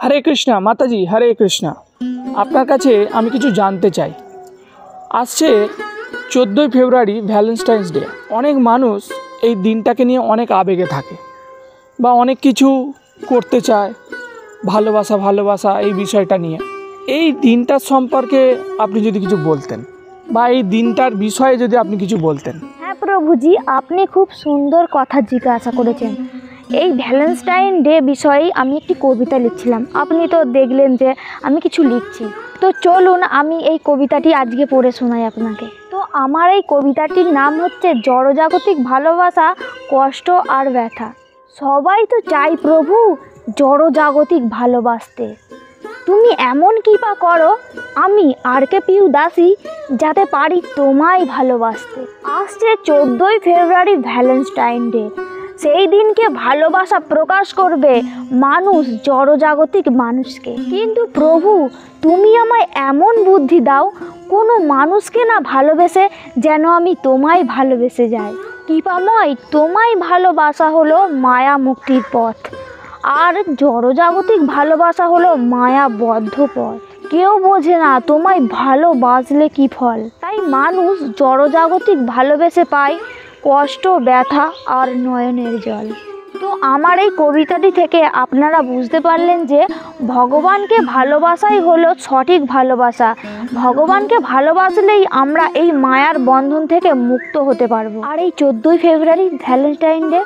হরে কৃষ্ণা মাতাজি, হরে কৃষ্ণা। আপনার কাছে আমি কিছু জানতে চাই। আসছে 14ই ফেব্রুয়ারি ভ্যালেন্টাইন্স ডে। অনেক মানুষ এই দিনটাকে নিয়ে অনেক আবেগে থাকে বা অনেক কিছু করতে চায়, ভালোবাসা এই বিষয়টা নিয়ে। এই দিনটার সম্পর্কে আপনি যদি কিছু বলতেন বা এই দিনটার বিষয়ে যদি আপনি কিছু বলতেন। হ্যাঁ প্রভুজি, আপনি খুব সুন্দর কথা জিজ্ঞাসা করেছেন। এই ভ্যালেন্টাইন ডে বিষয়ে আমি একটি কবিতা লিখছিলাম। আপনি তো দেখলেন যে আমি কিছু লিখছি, তো চলুন আমি এই কবিতাটি আজকে পড়ে শোনাই আপনাকে। তো আমার এই কবিতাটির নাম হচ্ছে জড়জাগতিক ভালোবাসা, কষ্ট আর ব্যথা। সবাই তো চাই প্রভু জড়জাগতিক ভালোবাসতে, তুমি এমন কৃপা করো আমি আর কে পিউ দাসী যাতে পারি তোমায় ভালোবাসতে। আসছে 14ই ফেব্রুয়ারি ভ্যালেন্টাইন ডে। সেই দিনকে ভালোবাসা প্রকাশ করবে মানুষ জড়জাগতিক মানুষকে। কিন্তু প্রভু তুমি আমায় এমন বুদ্ধি দাও কোনো মানুষকে না ভালোবেসে যেন আমি তোমায় ভালোবেসে যাই। কৃপাময় তোমায় ভালোবাসা হলো মায়া মুক্তির পথ, আর জড়জাগতিক ভালোবাসা হলো মায়াবদ্ধ পথ। কেউ বোঝে না তোমায় ভালোবাসলে কি ফল। তাই মানুষ জড়জাগতিক ভালোবেসে পায় কষ্ট, ব্যথা আর নয়নের জল। তো আমার এই কবিতাটি থেকে আপনারা বুঝতে পারলেন যে ভগবানকে ভালোবাসাই হলো সঠিক ভালোবাসা। ভগবানকে ভালোবাসলেই আমরা এই মায়ার বন্ধন থেকে মুক্ত হতে পারবো। আর এই 14ই ফেব্রুয়ারি ভ্যালেন্টাইন ডে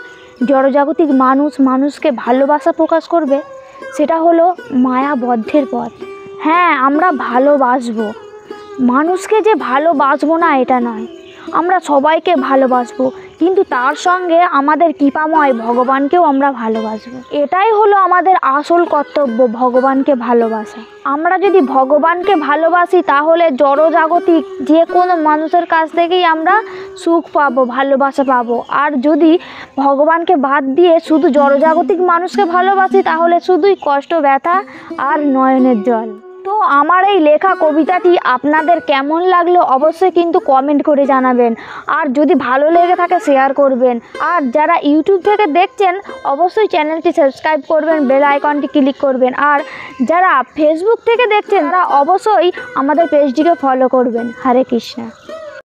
জড়জাগতিক মানুষকে ভালোবাসা প্রকাশ করবে, সেটা হলো মায়াবদ্ধের পথ। হ্যাঁ, আমরা ভালোবাসবো, মানুষকে যে ভালোবাসবো না এটা নয়, আমরা সবাইকে ভালোবাসবো, কিন্তু তার সঙ্গে আমাদের কৃপাময় ভগবানকেও আমরা ভালোবাসবো। এটাই হলো আমাদের আসল কর্তব্য, ভগবানকে ভালোবাসা। আমরা যদি ভগবানকে ভালোবাসি তাহলে জড়জাগতিক যে কোনো মানুষের কাছ থেকেই আমরা সুখ পাবো, ভালোবাসা পাবো। আর যদি ভগবানকে বাদ দিয়ে শুধু জড়জাগতিক মানুষকে ভালোবাসি তাহলে শুধুই কষ্ট, ব্যথা আর নয়নের জল। তো আমার এই লেখা কবিতাটি আপনাদের কেমন লাগলো অবশ্যই কিন্তু কমেন্ট করে জানাবেন। আর যদি ভালো লেগে থাকে শেয়ার করবেন। আর যারা ইউটিউব থেকে দেখছেন অবশ্যই চ্যানেলটি সাবস্ক্রাইব করবেন, বেল আইকনটি ক্লিক করবেন। আর যারা ফেসবুক থেকে দেখছেন তারা অবশ্যই আমাদের পেজটিকে ফলো করবেন। হরে কৃষ্ণা।